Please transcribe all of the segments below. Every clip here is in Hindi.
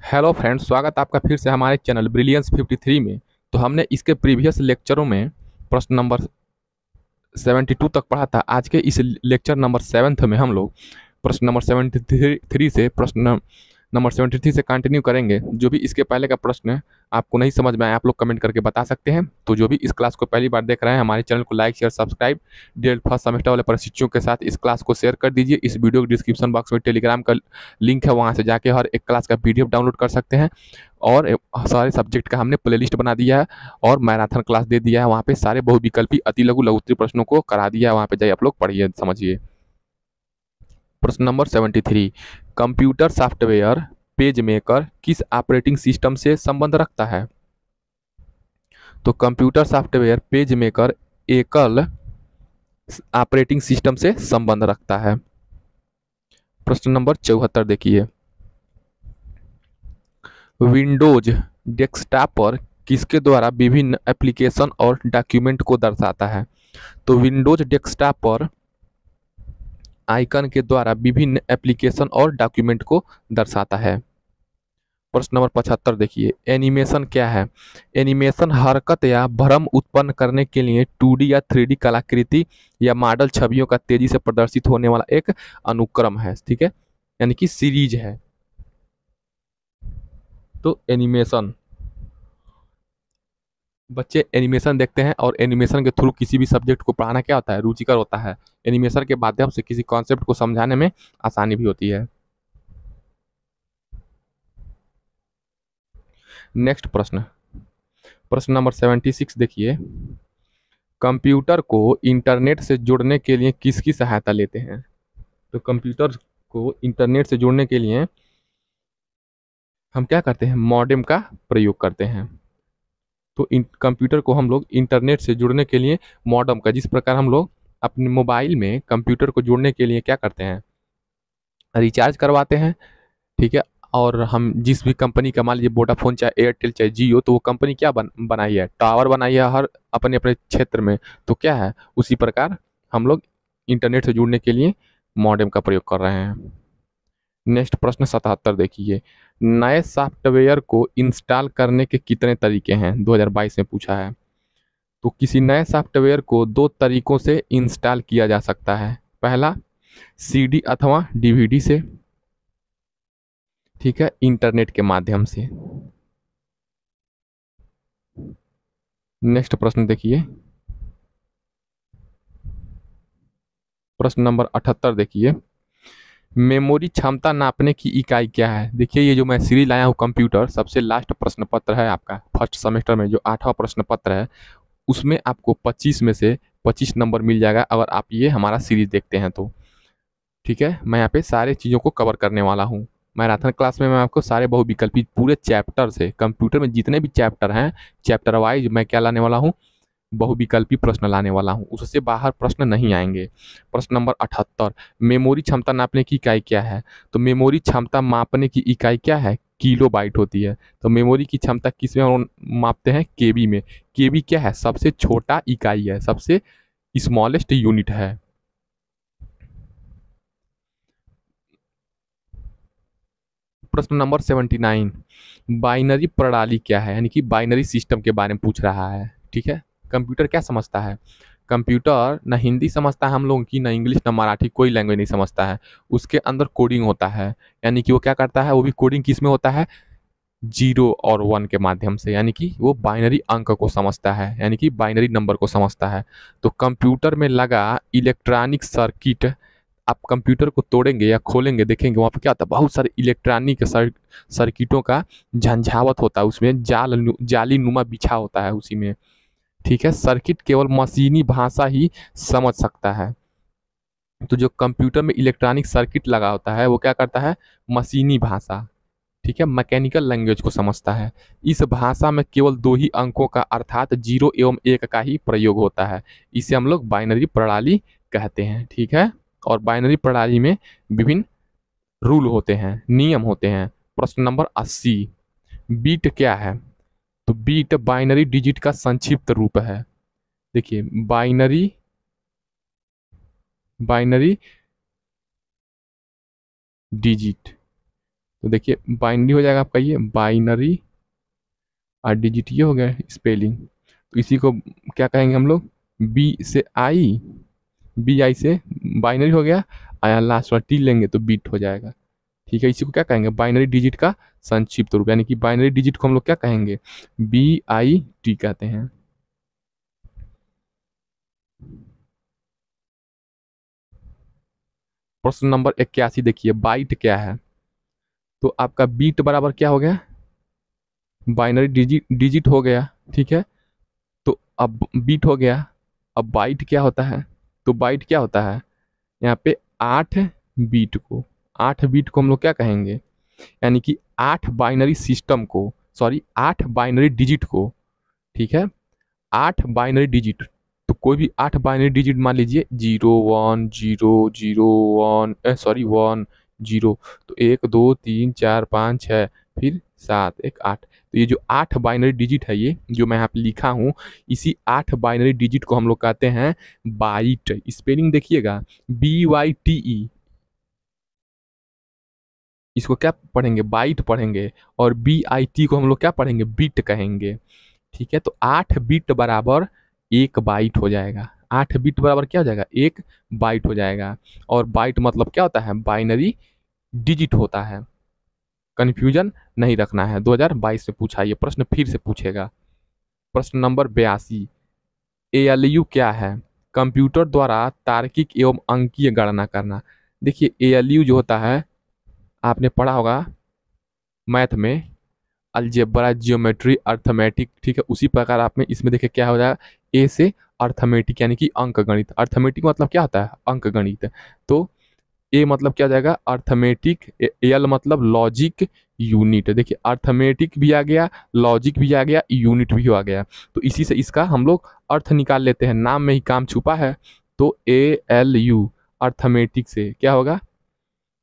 हेलो फ्रेंड्स, स्वागत आपका फिर से हमारे चैनल ब्रिलियंस 53 में। तो हमने इसके प्रीवियस लेक्चरों में प्रश्न नंबर 72 तक पढ़ा था। आज के इस लेक्चर नंबर 7 में हम लोग प्रश्न नंबर 73 से प्रश्न नंबर 73 से कंटिन्यू करेंगे। जो भी इसके पहले का प्रश्न आपको नहीं समझ में आया, आप लोग कमेंट करके बता सकते हैं। तो जो भी इस क्लास को पहली बार देख रहे हैं, हमारे चैनल को लाइक शेयर सब्सक्राइब डेल फर्स्ट सेमेस्टर वाले प्रशिक्षुओं के साथ इस क्लास को शेयर कर दीजिए। इस वीडियो के डिस्क्रिप्शन बॉक्स में टेलीग्राम का लिंक है, वहाँ से जाके हर एक क्लास का पीडीएफ डाउनलोड कर सकते हैं। और सारे सब्जेक्ट का हमने प्लेलिस्ट बना दिया है और मैराथन क्लास दे दिया है। वहाँ पे सारे बहुविकल्पी अति लघु लघुत्तरीय प्रश्नों को करा दिया है। वहाँ पे जाइए, आप लोग पढ़िए समझिए। प्रश्न number 73, computer software page maker किस ऑपरेटिंग सिस्टम से संबंध रखता है? तो कंप्यूटर सॉफ्टवेयर पेज मेकर एकल ऑपरेटिंग सिस्टम से संबंध रखता है। प्रश्न नंबर 74 देखिए, विंडोज डेस्कटॉप पर किसके द्वारा विभिन्न एप्लीकेशन और डॉक्यूमेंट को दर्शाता है? तो विंडोज डेस्कटॉप पर आइकन के द्वारा विभिन्न एप्लीकेशन और डॉक्यूमेंट को दर्शाता है। प्रश्न नंबर 75 देखिए, एनिमेशन क्या है? एनिमेशन हरकत या भ्रम उत्पन्न करने के लिए 2D या 3D कलाकृति या मॉडल छवियों का तेजी से प्रदर्शित होने वाला एक अनुक्रम है। ठीक है, यानी कि सीरीज है। तो एनिमेशन, बच्चे एनिमेशन देखते हैं और एनिमेशन के थ्रू किसी भी सब्जेक्ट को पढ़ाना क्या होता है, रुचिकर होता है। एनिमेशन के माध्यम से किसी कॉन्सेप्ट को समझाने में आसानी भी होती है। नेक्स्ट प्रश्न, प्रश्न नंबर 76 देखिए, कंप्यूटर को इंटरनेट से जोड़ने के लिए किसकी सहायता लेते हैं? तो कंप्यूटर को इंटरनेट से जोड़ने के लिए हम क्या करते हैं, मॉडेम का प्रयोग करते हैं। तो कंप्यूटर को हम लोग इंटरनेट से जुड़ने के लिए मॉडेम का, जिस प्रकार हम लोग अपने मोबाइल में कंप्यूटर को जोड़ने के लिए क्या करते हैं, रिचार्ज करवाते हैं। ठीक है, और हम जिस भी कंपनी का, मान लीजिए वोडाफोन चाहे एयरटेल चाहे जियो, तो वो कंपनी क्या बनाई है, टावर बनाई है हर अपने अपने क्षेत्र में। तो क्या है, उसी प्रकार हम लोग इंटरनेट से जुड़ने के लिए मॉडेम का प्रयोग कर रहे हैं। नेक्स्ट प्रश्न 77 देखिए, नए सॉफ्टवेयर को इंस्टॉल करने के कितने तरीके हैं? 2022 में पूछा है। तो किसी नए सॉफ्टवेयर को दो तरीकों से इंस्टॉल किया जा सकता है। पहला, सीडी अथवा डीवीडी से। ठीक है, इंटरनेट के माध्यम से। नेक्स्ट प्रश्न देखिए, प्रश्न नंबर 78 देखिए, मेमोरी क्षमता नापने की इकाई क्या है? देखिए, ये जो मैं सीरीज लाया हूँ कंप्यूटर, सबसे लास्ट प्रश्न पत्र है आपका फर्स्ट सेमेस्टर में, जो 8वां प्रश्न पत्र है, उसमें आपको 25 में से 25 नंबर मिल जाएगा अगर आप ये हमारा सीरीज देखते हैं तो। ठीक है, मैं यहाँ पे सारे चीज़ों को कवर करने वाला हूँ। मैराथन क्लास में मैं आपको सारे बहुविकल्पी पूरे चैप्टर से, कंप्यूटर में जितने भी चैप्टर हैं, चैप्टर वाइज मैं क्या लाने वाला हूँ, बहुविकल्पी प्रश्न लाने वाला हूँ। उससे बाहर प्रश्न नहीं आएंगे। प्रश्न नंबर 78, मेमोरी क्षमता नापने की इकाई क्या है? तो मेमोरी क्षमता मापने की इकाई क्या है, किलो बाइट होती है। तो मेमोरी की क्षमता किस में हम मापते हैं, केबी में। केबी क्या है, सबसे छोटा इकाई है, सबसे स्मॉलेस्ट यूनिट है। प्रश्न नंबर 79, बाइनरी प्रणाली क्या है? यानी कि बाइनरी सिस्टम के बारे में पूछ रहा है। ठीक है, कंप्यूटर क्या समझता है? कंप्यूटर ना हिंदी समझता है हम लोगों की, ना इंग्लिश ना मराठी, कोई लैंग्वेज नहीं समझता है। उसके अंदर कोडिंग होता है, यानी कि वो क्या करता है, वो भी कोडिंग किस में होता है, 0 और 1 के माध्यम से। यानी कि वो बाइनरी अंक को समझता है, यानी कि बाइनरी नंबर को समझता है। तो कंप्यूटर में लगा इलेक्ट्रॉनिक सर्किट, आप कंप्यूटर को तोड़ेंगे या खोलेंगे, देखेंगे वहाँ पे क्या होता है, बहुत सारे इलेक्ट्रॉनिक सर्किटों का झंझावत होता है, उसमें जाली नुमा बिछा होता है उसी में। ठीक है, सर्किट केवल मशीनी भाषा ही समझ सकता है। तो जो कंप्यूटर में इलेक्ट्रॉनिक सर्किट लगा होता है, वो क्या करता है, मशीनी भाषा, ठीक है, मैकेनिकल लैंग्वेज को समझता है। इस भाषा में केवल दो ही अंकों का, अर्थात 0 एवं 1 का ही प्रयोग होता है। इसे हम लोग बाइनरी प्रणाली कहते हैं। ठीक है, और बाइनरी प्रणाली में विभिन्न रूल होते हैं, नियम होते हैं। प्रश्न नंबर 80, बीट क्या है? तो बीट बाइनरी डिजिट का संक्षिप्त रूप है। देखिए, बाइनरी बाइनरी डिजिट, तो देखिए बाइनरी हो जाएगा आपका ये बाइनरी, और डिजिट ये हो गया स्पेलिंग। तो इसी को क्या कहेंगे हम लोग, बी से आई, बी आई से बाइनरी हो गया, आया लास्ट वाला टी लेंगे तो बीट हो जाएगा। ठीक है, इसी को क्या कहेंगे, बाइनरी डिजिट का संक्षिप्त रूप, यानी कि बाइनरी डिजिट को हम लोग क्या कहेंगे, बी आई टी कहते हैं। प्रश्न नंबर 81 देखिए, बाइट क्या है। तो आपका बीट बराबर क्या हो गया, बाइनरी डिजिट डिजिट हो गया। ठीक है, तो अब बीट हो गया। अब बाइट क्या होता है, तो बाइट क्या होता है, यहाँ पे 8 बीट को, 8 बीट को हम लोग क्या कहेंगे, यानी कि 8 बाइनरी सिस्टम को, सॉरी 8 बाइनरी डिजिट को। ठीक है, 8 बाइनरी डिजिट, तो कोई भी 8 बाइनरी डिजिट मान लीजिए 0 1 0 0 1, सॉरी 1 0, तो 1 2 3 4 5 6, फिर 7 1 8। तो ये जो 8 बाइनरी डिजिट है, ये जो मैं यहाँ पे लिखा हूँ, इसी 8 बाइनरी डिजिट को हम लोग कहते हैं बाइट। स्पेलिंग देखिएगा, BYTE, इसको क्या पढ़ेंगे, बाइट पढ़ेंगे, और BIT को हम लोग क्या पढ़ेंगे, बिट कहेंगे। ठीक है, तो 8 बिट बराबर 1 बाइट हो जाएगा। 8 बिट बराबर क्या हो जाएगा, 1 बाइट हो जाएगा। और बाइट मतलब क्या होता है, बाइनरी डिजिट होता है। कन्फ्यूजन नहीं रखना है, 2022 में पूछा ये प्रश्न फिर से पूछेगा। प्रश्न नंबर 82, ALU क्या है, कंप्यूटर द्वारा तार्किक एवं अंकीय गणना करना। देखिए ALU जो होता है, आपने पढ़ा होगा मैथ में, अलजेब्रा, जियोमेट्री, अर्थमेटिक। ठीक है, उसी प्रकार आप में इसमें देखिए क्या हो जाएगा, ए से अर्थमेटिक यानी कि अंक गणित। अर्थमेटिक मतलब क्या होता है, अंक गणित। तो ए मतलब क्या हो जाएगा, अर्थमेटिक, एल मतलब लॉजिक यूनिट। देखिए अर्थमेटिक भी आ गया, लॉजिक भी आ गया, यूनिट भी आ गया। तो इसी से इसका हम लोग अर्थ निकाल लेते हैं, नाम में ही काम छुपा है। तो ALU अर्थमेटिक से क्या होगा,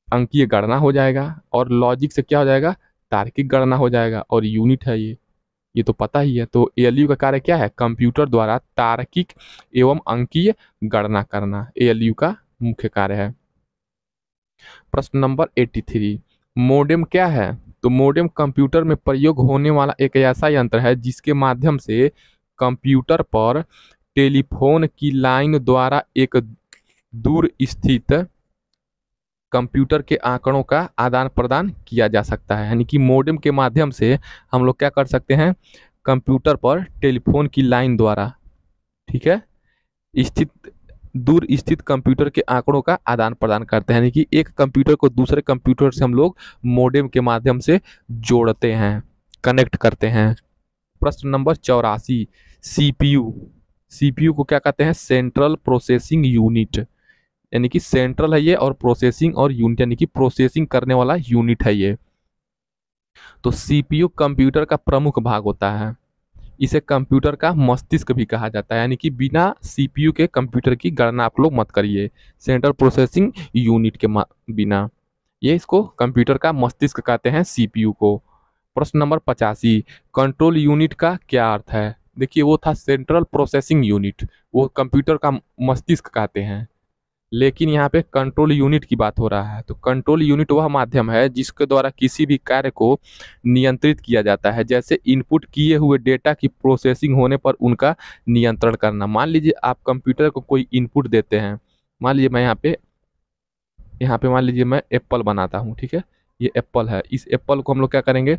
अंकीय गणना हो जाएगा, और लॉजिक से क्या हो जाएगा, तार्किक गणना हो जाएगा, और यूनिट है ये तो पता ही है। तो ALU का कार्य क्या है, कंप्यूटर द्वारा तार्किक एवं अंकीय गणना करना ALU का मुख्य कार्य है। प्रश्न नंबर 83, मोडेम क्या है। तो मोडेम कंप्यूटर में प्रयोग होने वाला एक ऐसा यंत्र है जिसके माध्यम से कंप्यूटर पर टेलीफोन की लाइन द्वारा एक दूर स्थित कंप्यूटर के आंकड़ों का आदान प्रदान किया जा सकता है। यानी कि मोडेम के माध्यम से हम लोग क्या कर सकते हैं, कंप्यूटर पर टेलीफोन की लाइन द्वारा, ठीक है, स्थित दूर स्थित कंप्यूटर के आंकड़ों का आदान प्रदान करते हैं। यानी कि एक कंप्यूटर को दूसरे कंप्यूटर से हम लोग मोडेम के माध्यम से जोड़ते हैं, कनेक्ट करते हैं। प्रश्न नंबर 84, CPU। CPU को क्या कहते हैं, सेंट्रल प्रोसेसिंग यूनिट। यानी कि सेंट्रल है ये, और प्रोसेसिंग और यूनिट यानी कि प्रोसेसिंग करने वाला यूनिट है ये। तो CPU कंप्यूटर का प्रमुख भाग होता है, इसे कंप्यूटर का मस्तिष्क भी कहा जाता है। यानी कि बिना CPU के कंप्यूटर की गणना आप लोग मत करिए, सेंट्रल प्रोसेसिंग यूनिट के बिना। ये इसको कंप्यूटर का मस्तिष्क कहते हैं CPU को। प्रश्न नंबर 85, कंट्रोल यूनिट का क्या अर्थ है। देखिए वो था सेंट्रल प्रोसेसिंग यूनिट, वो कंप्यूटर का मस्तिष्क कहते हैं, लेकिन यहाँ पे कंट्रोल यूनिट की बात हो रहा है। तो कंट्रोल यूनिट वह माध्यम है जिसके द्वारा किसी भी कार्य को नियंत्रित किया जाता है, जैसे इनपुट किए हुए डेटा की प्रोसेसिंग होने पर उनका नियंत्रण करना। मान लीजिए आप कंप्यूटर को कोई इनपुट देते हैं, मान लीजिए मैं यहाँ पे मान लीजिए मैं एप्पल बनाता हूँ, ठीक है, ये एप्पल है, इस एप्पल को हम लोग क्या करेंगे,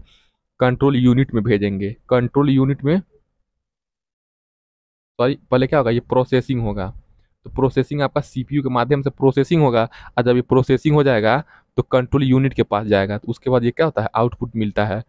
कंट्रोल यूनिट में भेजेंगे। कंट्रोल यूनिट में, सॉरी पहले क्या होगा, ये प्रोसेसिंग होगा। तो प्रोसेसिंग आपका CPU के माध्यम से प्रोसेसिंग होगा, और जब ये प्रोसेसिंग हो जाएगा तो कंट्रोल यूनिट के पास जाएगा, तो उसके बाद ये क्या होता है, आउटपुट मिलता है।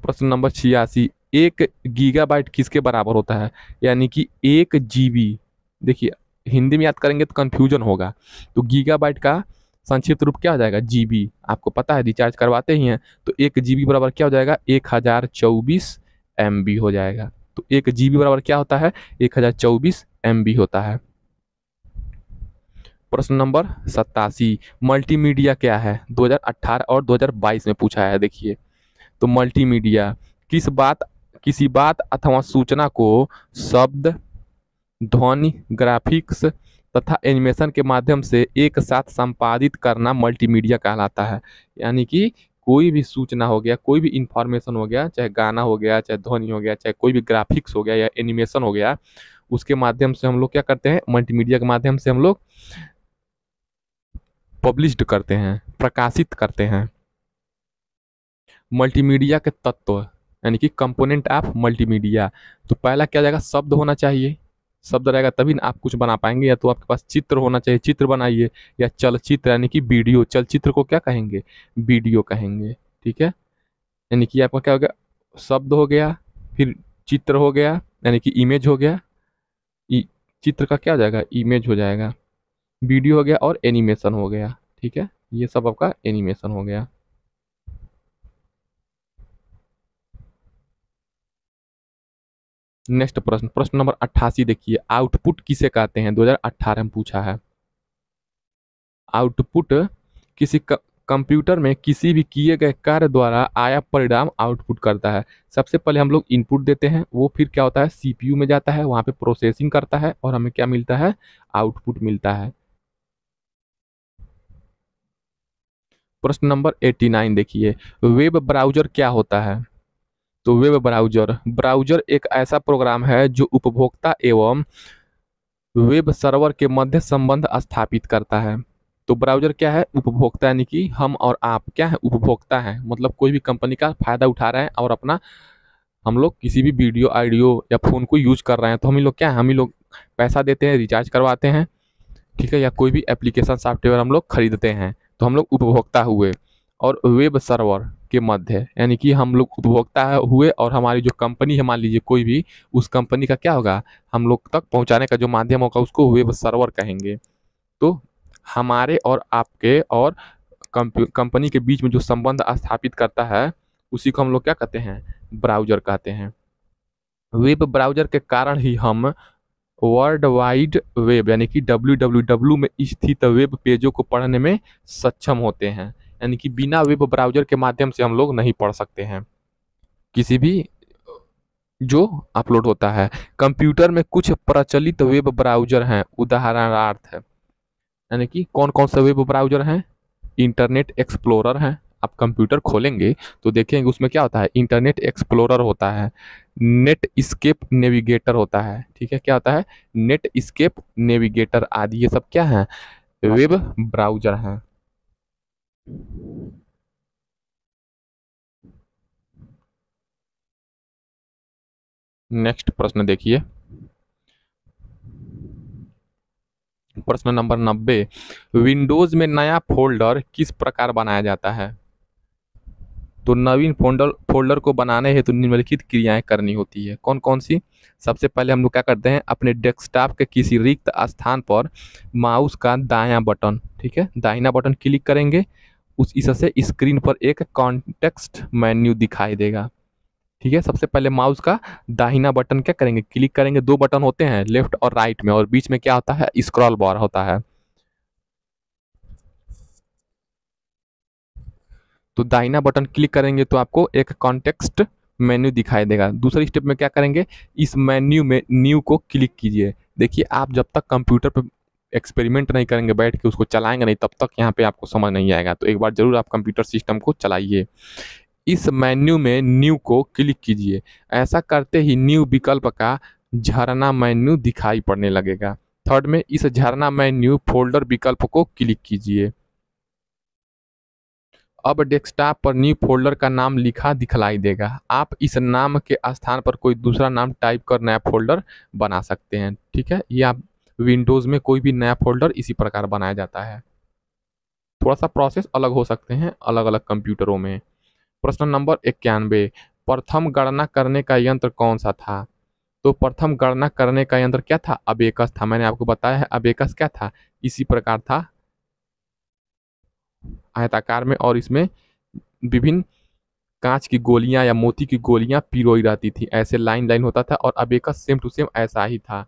प्रश्न नंबर 86, 1 गीगाबाइट किसके बराबर होता है। यानी कि 1 GB, देखिए हिंदी में याद करेंगे तो कंफ्यूजन होगा। तो गीगाबाइट का संक्षिप्त रूप क्या हो जाएगा, GB। आपको पता है, रिचार्ज करवाते ही हैं। तो 1 GB बराबर क्या हो जाएगा, 1024 MB हो जाएगा। तो 1 GB बराबर क्या होता है, 1024 MB होता है। प्रश्न नंबर 87, मल्टीमीडिया क्या है। 2018 और 2022 में पूछा है। देखिए तो मल्टीमीडिया किसी बात अथवा सूचना को शब्द, ध्वनि, ग्राफिक्स तथा एनिमेशन के माध्यम से एक साथ संपादित करना मल्टीमीडिया कहलाता है। यानी कि कोई भी सूचना हो गया, कोई भी इंफॉर्मेशन हो गया, चाहे गाना हो गया, चाहे ध्वनि हो गया, चाहे कोई भी ग्राफिक्स हो गया या एनिमेशन हो गया, उसके माध्यम से हम लोग क्या करते हैं, मल्टीमीडिया के माध्यम से हम लोग पब्लिश्ड करते हैं, प्रकाशित करते हैं। मल्टीमीडिया के तत्व यानी कि कंपोनेंट ऑफ मल्टीमीडिया। तो पहला क्या जाएगा, शब्द होना चाहिए, शब्द रहेगा तभी ना आप कुछ बना पाएंगे, या तो आपके पास चित्र होना चाहिए, चित्र बनाइए, या चलचित्र यानी कि वीडियो, चलचित्र को क्या कहेंगे, वीडियो कहेंगे। ठीक है, यानी कि आपका क्या हो गया, शब्द हो गया, फिर चित्र हो गया यानी कि इमेज हो गया, चित्र का क्या हो जाएगा, इमेज हो जाएगा, वीडियो हो गया, और एनिमेशन हो गया। ठीक है, ये सब आपका एनिमेशन हो गया। नेक्स्ट प्रश्न, प्रश्न नंबर 88 देखिए, आउटपुट किसे कहते हैं, 2018 में पूछा है। आउटपुट किसी कंप्यूटर में किसी भी किए गए कार्य द्वारा आया परिणाम आउटपुट करता है। सबसे पहले हम लोग इनपुट देते हैं, वो फिर क्या होता है, सीपीयू में जाता है, वहां पे प्रोसेसिंग करता है, और हमें क्या मिलता है, आउटपुट मिलता है। प्रश्न नंबर 89 देखिए, वेब ब्राउजर क्या होता है। तो वेब ब्राउजर, ब्राउजर एक ऐसा प्रोग्राम है जो उपभोक्ता एवं वेब सर्वर के मध्य संबंध स्थापित करता है। तो ब्राउजर क्या है, उपभोक्ता, यानी कि हम और आप क्या है, उपभोक्ता हैं, मतलब कोई भी कंपनी का फायदा उठा रहे हैं और अपना, हम लोग किसी भी वीडियो ऑडियो या फोन को यूज कर रहे हैं, तो हम ही लोग क्या है, हम ही लोग पैसा देते हैं, रिचार्ज करवाते हैं। ठीक है, या कोई भी एप्लीकेशन सॉफ्टवेयर हम लोग खरीदते हैं, तो हम लोग उपभोक्ता हुए। और वेब सर्वर के मध्य यानी कि हम लोग उपभोक्ता हुए, और हमारी जो कंपनी है, मान लीजिए कोई भी, उस कंपनी का क्या होगा, हम लोग तक पहुंचाने का जो माध्यम होगा उसको वेब सर्वर कहेंगे। तो हमारे और आपके और कंपनी के बीच में जो संबंध स्थापित करता है, उसी को हम लोग क्या कहते हैं, ब्राउजर कहते हैं। वेब ब्राउजर के कारण ही हम वर्ल्ड वाइड वेब यानी कि www में स्थित वेब पेजों को पढ़ने में सक्षम होते हैं। यानी कि बिना वेब ब्राउजर के माध्यम से हम लोग नहीं पढ़ सकते हैं किसी भी जो अपलोड होता है। कंप्यूटर में कुछ प्रचलित वेब ब्राउजर हैं, उदाहरणार्थ है, यानी कि कौन कौन से वेब ब्राउजर हैं, इंटरनेट एक्सप्लोरर है। आप कंप्यूटर खोलेंगे तो देखेंगे उसमें क्या होता है, इंटरनेट एक्सप्लोरर होता है, नेट स्केप नेविगेटर होता है। ठीक है, क्या होता है, नेट स्केप नेविगेटर आदि, ये सब क्या है, वेब ब्राउजर हैं। नेक्स्ट प्रश्न देखिए, प्रश्न नंबर 90, विंडोज में नया फोल्डर किस प्रकार बनाया जाता है। तो नवीन फोल्डर को बनाने हेतु निम्नलिखित क्रियाएं करनी होती है, कौन कौन सी। सबसे पहले हम लोग क्या करते हैं, अपने डेस्कटॉप के किसी रिक्त स्थान पर माउस का दायां बटन, ठीक है, दाहिना बटन क्लिक करेंगे, उस इससे स्क्रीन पर एक कॉन्टेक्स्ट मेन्यू दिखाई देगा। ठीक है, सबसे पहले माउस का दाहिना बटन क्या करेंगे, क्लिक करेंगे, दो बटन होते हैं लेफ्ट और राइट में, और बीच में क्या होता है, स्क्रॉल बार होता है। तो दाहिना बटन क्लिक करेंगे तो आपको एक कॉन्टेक्स्ट मेन्यू दिखाई देगा। दूसरी स्टेप में क्या करेंगे, इस मेन्यू में न्यू को क्लिक कीजिए। देखिए, आप जब तक कंप्यूटर पर एक्सपेरिमेंट नहीं करेंगे, बैठ के उसको चलाएंगे नहीं, तब तक यहाँ पे आपको समझ नहीं आएगा। तो एक बार जरूर आप कंप्यूटर सिस्टम को चलाइए। इस मेन्यू में न्यू को क्लिक कीजिए। ऐसा करते ही न्यू विकल्प का झरना मेन्यू दिखाई पड़ने लगेगा। थर्ड में इस झरना मेन्यू फोल्डर विकल्प को क्लिक कीजिए। अब डेस्कटॉप पर न्यू फोल्डर का नाम लिखा दिखलाई देगा। आप इस नाम के स्थान पर कोई दूसरा नाम टाइप कर नया फोल्डर बना सकते हैं। ठीक है, ये आप विंडोज़ में कोई भी नया फोल्डर इसी प्रकार बनाया जाता है। थोड़ा सा प्रोसेस अलग हो सकते हैं अलग अलग कंप्यूटरों में। प्रश्न नंबर 91, प्रथम गणना करने का यंत्र कौन सा था। तो प्रथम गणना करने का यंत्र क्या था, अबेकस था। मैंने आपको बताया है अबेकस क्या था, इसी प्रकार था, आयताकार में, और इसमें विभिन्न कांच की गोलियां या मोती की गोलियां पिरोई रहती थी, ऐसे लाइन लाइन होता था, और अबेकस सेम टू सेम ऐसा ही था।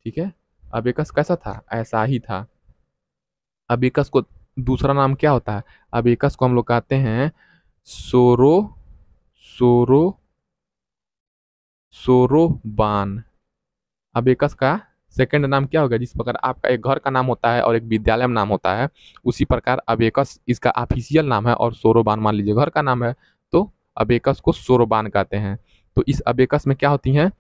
ठीक है, अबेकस कैसा था, ऐसा ही था। अबेकस को दूसरा नाम क्या होता है, अबेकस को हम लोग कहते हैं सोरो सोरो सोरोबान। अबेकस का सेकंड नाम क्या होगा? जिस प्रकार आपका एक घर का नाम होता है और एक विद्यालय में नाम होता है, उसी प्रकार अबेकस इसका ऑफिशियल नाम है और सोरोबान मान लीजिए घर का नाम है, तो अबेकस को सोरोबान कहते हैं। तो इस अबेकस में क्या होती हैं?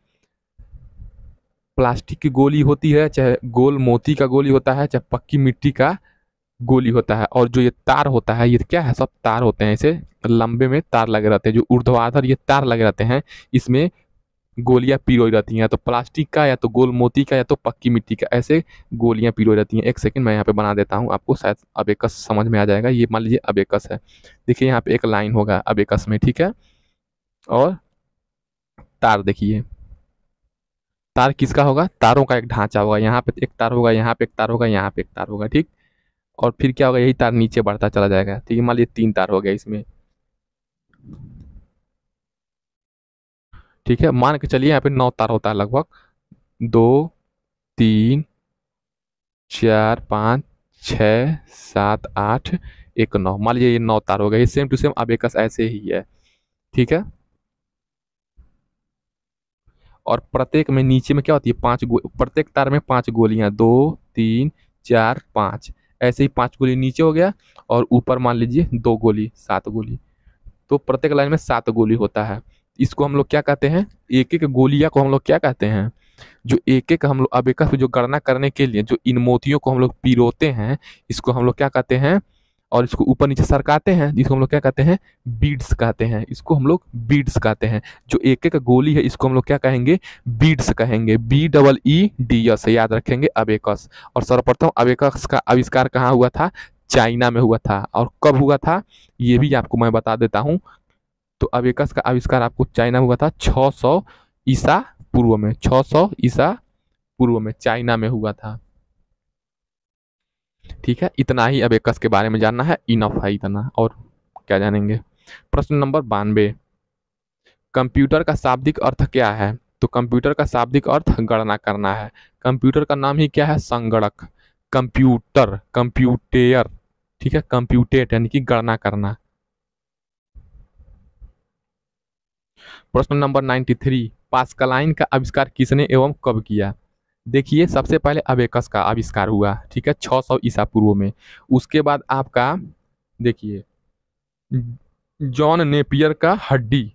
प्लास्टिक की गोली होती है, चाहे गोल मोती का गोली होता है, चाहे पक्की मिट्टी का गोली होता है। और जो ये तार होता है, ये क्या है? सब तार होते हैं, ऐसे लंबे में तार लगे रहते हैं, जो ऊर्ध्वाधर ये तार लगे रहते हैं, इसमें गोलियां पिरोई रहती हैं, तो प्लास्टिक का या तो गोल मोती का या तो पक्की मिट्टी का, ऐसे गोलियां पिरोई रहती हैं। एक सेकंड मैं यहाँ पे बना देता हूँ आपको, शायद अबेकस समझ में आ जाएगा। ये मान लीजिए अबेकस है, देखिए यहाँ पे एक लाइन होगा अबेकस में, ठीक है। और तार देखिए, तार किसका होगा? तारों का एक ढांचा होगा, यहाँ पे एक तार होगा, यहाँ पे एक तार होगा, यहाँ पे एक तार होगा, ठीक। और फिर क्या होगा? यही तार नीचे बढ़ता चला जाएगा, ठीक है। मान लीजिए 3 तार हो गया इसमें, ठीक है। मान के चलिए यहाँ पे 9 तार होता है लगभग, 2 3 4 5 6 7 8 एक 9, मान लीजिए ये 9 तार हो गए। ये सेम टू सेम अबेकस ऐसे ही है, ठीक है। और प्रत्येक में नीचे में क्या होती है? प्रत्येक तार में 5 गोलियां, 2 3 4 5, ऐसे ही 5 गोली नीचे हो गया। और ऊपर मान लीजिए 2 गोली, 7 गोली, तो प्रत्येक लाइन में 7 गोली होता है। इसको हम लोग क्या कहते हैं? एक एक गोलियां को हम लोग क्या कहते हैं? जो एक एक हम लोग अबेकस पे जो गणना करने के लिए जो इन मोतियों को हम लोग पिरोते हैं, इसको हम लोग क्या कहते हैं? और इसको ऊपर नीचे सरकाते हैं, जिसको हम लोग क्या कहते हैं? बीड्स कहते हैं। इसको हम लोग बीड्स कहते हैं। जो एक एक गोली है, इसको हम लोग क्या कहेंगे? बीड्स कहेंगे, BEEDS, याद रखेंगे अबेकस। और सर्वप्रथम अबेकस का आविष्कार कहाँ हुआ था? चाइना में हुआ था। और कब हुआ था ये भी आपको मैं बता देता हूँ। तो अबेकस का आविष्कार आपको चाइना में हुआ था 600 ईसा पूर्व में, 600 ईसा पूर्व में चाइना में हुआ था, ठीक है। इतना ही अबेकस के बारे में जानना है, इनफ है इतना, और क्या जानेंगे। प्रश्न नंबर 92, कंप्यूटर का शाब्दिक अर्थ क्या है? तो कंप्यूटर का शाब्दिक अर्थ गणना करना है। कंप्यूटर का नाम ही क्या है? संगणक। कंप्यूटर, कंप्यूटेयर, ठीक है, कंप्यूटेट यानी कि गणना करना। प्रश्न नंबर 93, पास्कलाइन का आविष्कार किसने एवं कब किया? देखिए सबसे पहले अबेकस का आविष्कार हुआ, ठीक है, 600 ईसा पूर्व में। उसके बाद आपका देखिए जॉन नेपियर का हड्डी,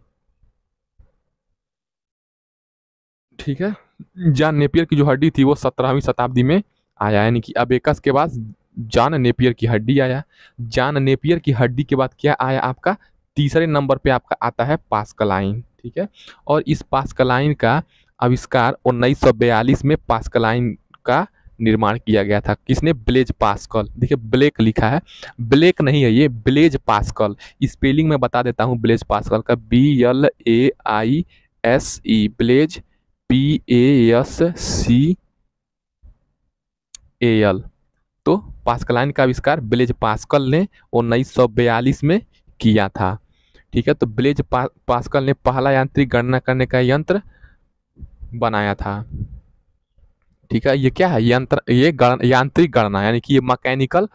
ठीक है। जॉन नेपियर की जो हड्डी थी वो 17वीं शताब्दी में आया, यानी कि अबेकस के बाद जॉन नेपियर की हड्डी आया। जॉन नेपियर की हड्डी के बाद क्या आया आपका? तीसरे नंबर पे आपका आता है पास्कलाइन, ठीक है। और इस पास्कलाइन का आविष्कार 1942 में पास्कलाइन का निर्माण किया गया था। किसने? Blaise Pascal. देखिए ब्लैक लिखा है, ब्लैक नहीं है ये, ब्लेज पास्कल। स्पेलिंग मैं बता देता हूँ ब्लेज पास्कल का, BLAISE, ब्लेज, PASCAL। तो पास्कलाइन का आविष्कार ब्लेज पास्कल ने 1942 में किया था, ठीक है। तो ब्लेज पास्कल ने पहला यांत्रिक गणना करने का यंत्र बनाया था, ठीक है। ये क्या है? यंत्र, ये यांत्रिक गणना, यानी कि ये मैकेनिकल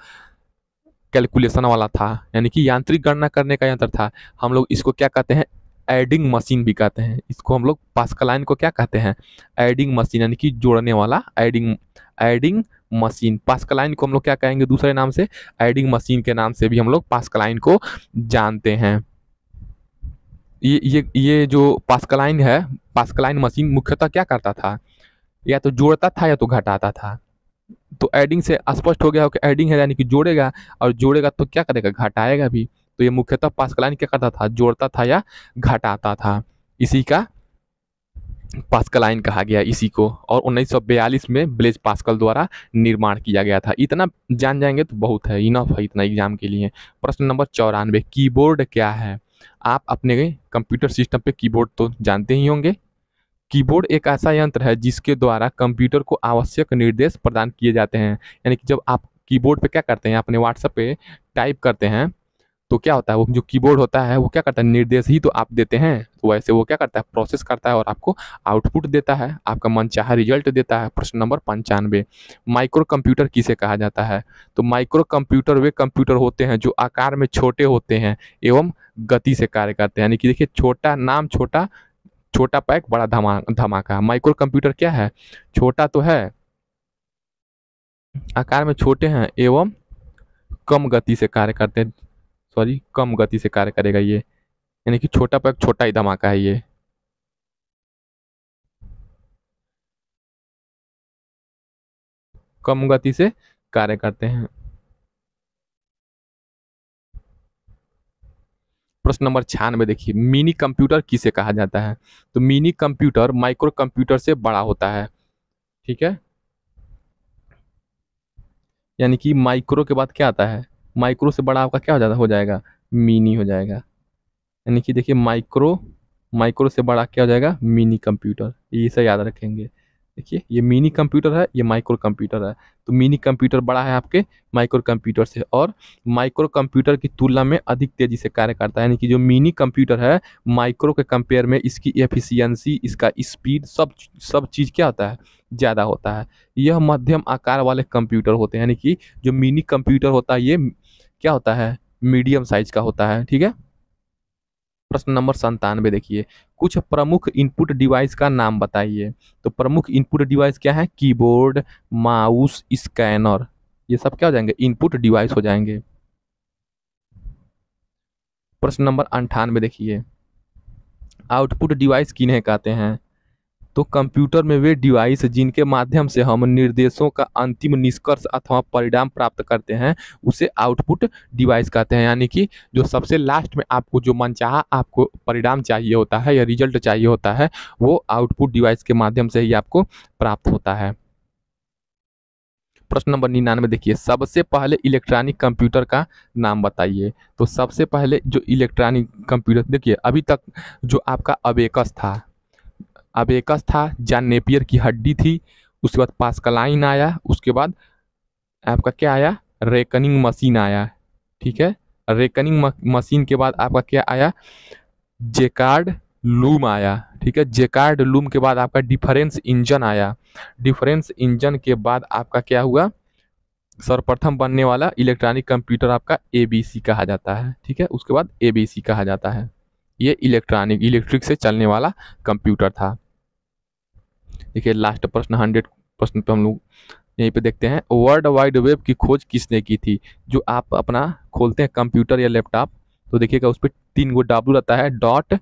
कैलकुलेशन वाला था, यानी कि यांत्रिक गणना करने का यंत्र था। हम लोग इसको क्या कहते हैं? एडिंग मशीन भी कहते हैं इसको। हम लोग पास्कलाइन को क्या कहते हैं? एडिंग मशीन, यानी कि जोड़ने वाला, एडिंग मशीन। पास्कलाइन को हम लोग क्या कहेंगे दूसरे नाम से? एडिंग मशीन के नाम से भी हम लोग पास्कलाइन को जानते हैं। ये जो पास्कलाइन है, पास्कलाइन मशीन मुख्यतः क्या करता था? या तो जोड़ता था या तो घटाता था। तो एडिंग से स्पष्ट हो गया हो कि एडिंग है यानी कि जोड़ेगा, और जोड़ेगा तो क्या करेगा? घटाएगा भी। तो ये मुख्यतः पास्कलाइन क्या करता था? जोड़ता था या घटाता था। इसी का पास्कलाइन कहा गया इसी को। और 1942 में ब्लेज पास्कल द्वारा निर्माण किया गया था। इतना जान जाएंगे तो बहुत है, इनफ है इतना एग्जाम के लिए। प्रश्न नंबर 94, कीबोर्ड क्या है? आप अपने कंप्यूटर सिस्टम पे कीबोर्ड तो जानते ही होंगे। कीबोर्ड एक ऐसा यंत्र है जिसके द्वारा कंप्यूटर को आवश्यक निर्देश प्रदान किए जाते हैं। यानी कि जब आप कीबोर्ड पे क्या करते हैं? अपने व्हाट्सएप पे टाइप करते हैं तो क्या होता है? वो जो कीबोर्ड होता है वो क्या करता है? निर्देश ही तो आप देते हैं, तो वैसे वो क्या करता है? प्रोसेस करता है और आपको आउटपुट देता है, आपका मनचाहा रिजल्ट देता है। प्रश्न नंबर 95, माइक्रो कंप्यूटर किसे कहा जाता है? तो माइक्रो कंप्यूटर वे कंप्यूटर होते हैं जो आकार में छोटे होते हैं एवं गति से कार्य करते हैं। यानी कि देखिए छोटा नाम छोटा, छोटा पैक बड़ा धमाका। माइक्रो कंप्यूटर क्या है? छोटा तो है आकार में छोटे हैं एवं कम गति से कार्य करते हैं, सॉरी कम गति से कार्य करेगा ये, यानी कि छोटा पर छोटा ही धमाका है ये। कम गति से कार्य करते हैं। प्रश्न नंबर 96 देखिए, मिनी कंप्यूटर किसे कहा जाता है? तो मिनी कंप्यूटर माइक्रो कंप्यूटर से बड़ा होता है, ठीक है। यानी कि माइक्रो के बाद क्या आता है, माइक्रो से बड़ा आपका क्या हो जाएगा, मिनी हो जाएगा। यानी कि देखिए माइक्रो, माइक्रो से बड़ा क्या हो जाएगा, मिनी कंप्यूटर, ये इसे याद रखेंगे। देखिए ये मिनी कंप्यूटर है, ये माइक्रो कंप्यूटर है। तो मिनी कंप्यूटर बड़ा है आपके माइक्रो कंप्यूटर से, और माइक्रो कंप्यूटर की तुलना में अधिक तेजी से कार्य करता है। यानी कि जो मिनी कंप्यूटर है माइक्रो के कंपेयर में इसकी एफिशिएंसी, इसका स्पीड, सब चीज़ क्या होता है, ज़्यादा होता है। यह मध्यम आकार वाले कंप्यूटर होते हैं, यानी कि जो मिनी कंप्यूटर होता है ये क्या होता है, मीडियम साइज का होता है, ठीक है। प्रश्न नंबर 97 देखिए, कुछ प्रमुख इनपुट डिवाइस का नाम बताइए। तो प्रमुख इनपुट डिवाइस क्या है, कीबोर्ड, माउस, स्कैनर, ये सब क्या हो जाएंगे, इनपुट डिवाइस हो जाएंगे। प्रश्न नंबर 98 देखिए, आउटपुट डिवाइस किन्हें कहते हैं? तो कंप्यूटर में वे डिवाइस जिनके माध्यम से हम निर्देशों का अंतिम निष्कर्ष अथवा परिणाम प्राप्त करते हैं उसे आउटपुट डिवाइस कहते हैं। यानी कि जो सबसे लास्ट में आपको जो मनचाहा आपको परिणाम चाहिए होता है या रिजल्ट चाहिए होता है वो आउटपुट डिवाइस के माध्यम से ही आपको प्राप्त होता है। प्रश्न नंबर 99 देखिए, सबसे पहले इलेक्ट्रॉनिक कंप्यूटर का नाम बताइए। तो सबसे पहले जो इलेक्ट्रॉनिक कंप्यूटर, देखिए अभी तक जो आपका अबेकस था, अबेकस था, जॉन नेपियर की हड्डी थी, उसके बाद पास्कलाइन आया, उसके बाद आपका क्या आया, रेकनिंग मशीन आया, ठीक है। रेकनिंग मशीन के बाद आपका क्या आया, जेकार्ड लूम आया, ठीक है। जेकार्ड लूम के बाद आपका डिफरेंस इंजन आया। डिफरेंस इंजन के बाद आपका क्या हुआ, सर्वप्रथम बनने वाला इलेक्ट्रॉनिक कंप्यूटर आपका एबीसी कहा जाता है, ठीक है। उसके बाद एबीसी कहा जाता है। ये इलेक्ट्रिक से चलने वाला कंप्यूटर था। देखिए लास्ट प्रश्न 100 प्रश्न पे हम लोग यहीं पे देखते हैं, वर्ल्ड वाइड वेब की खोज किसने की थी? जो आप अपना खोलते हैं कंप्यूटर या लैपटॉप तो देखिएगा उस पर 3 गो डब्ल्यू रहता है, डॉट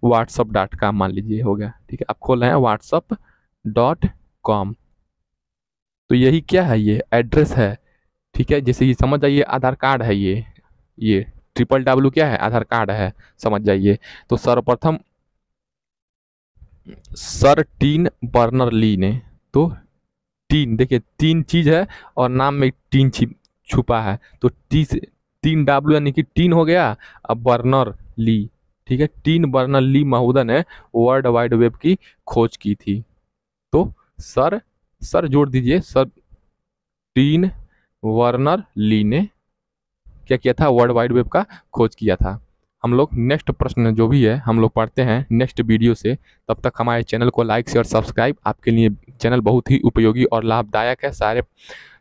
व्हाट्सअप डॉट कॉम, मान लीजिए हो गया, ठीक है। आप खोल रहे हैं whatsapp.com, तो यही क्या है, ये एड्रेस है, ठीक है। जैसे ये समझ जाइए आधार कार्ड है, ये www क्या है, आधार कार्ड है, समझ जाइए। तो सर्वप्रथम सर टीन बर्नर ली ने, तो तीन, देखिए तीन चीज है और नाम में तीन छुपा है, तो टी से 3 W यानी कि टीन हो गया। अब बर्नर ली, ठीक है, टीन बर्नर ली महोदय ने वर्ल्ड वाइड वेब की खोज की थी। तो सर सर जोड़ दीजिए, सर टीन वर्नर ली ने क्या किया था, वर्ल्ड वाइड वेब का खोज किया था। हम लोग नेक्स्ट प्रश्न जो भी है हम लोग पढ़ते हैं नेक्स्ट वीडियो से। तब तक हमारे चैनल को लाइक शेयर सब्सक्राइब, आपके लिए चैनल बहुत ही उपयोगी और लाभदायक है। सारे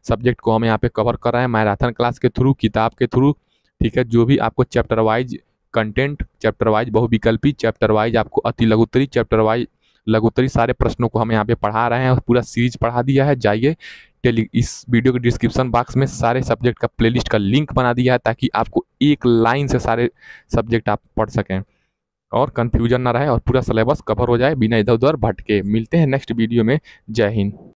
सब्जेक्ट को हम यहाँ पे कवर कर रहे हैं मैराथन क्लास के थ्रू, किताब के थ्रू, ठीक है। जो भी आपको chapter wise content, chapter wise बहुविकल्पी, चैप्टर वाइज आपको अति लघुत्तरी, चैप्टर वाइज लघुत्तरी, सारे प्रश्नों को हम यहाँ पे पढ़ा रहे हैं और पूरा सीरीज पढ़ा दिया है। जाइए इस वीडियो के डिस्क्रिप्शन बॉक्स में सारे सब्जेक्ट का प्लेलिस्ट का लिंक बना दिया है ताकि आपको एक लाइन से सारे सब्जेक्ट आप पढ़ सकें और कन्फ्यूजन ना रहे और पूरा सिलेबस कवर हो जाए बिना इधर उधर भटके। मिलते हैं नेक्स्ट वीडियो में। जय हिंद।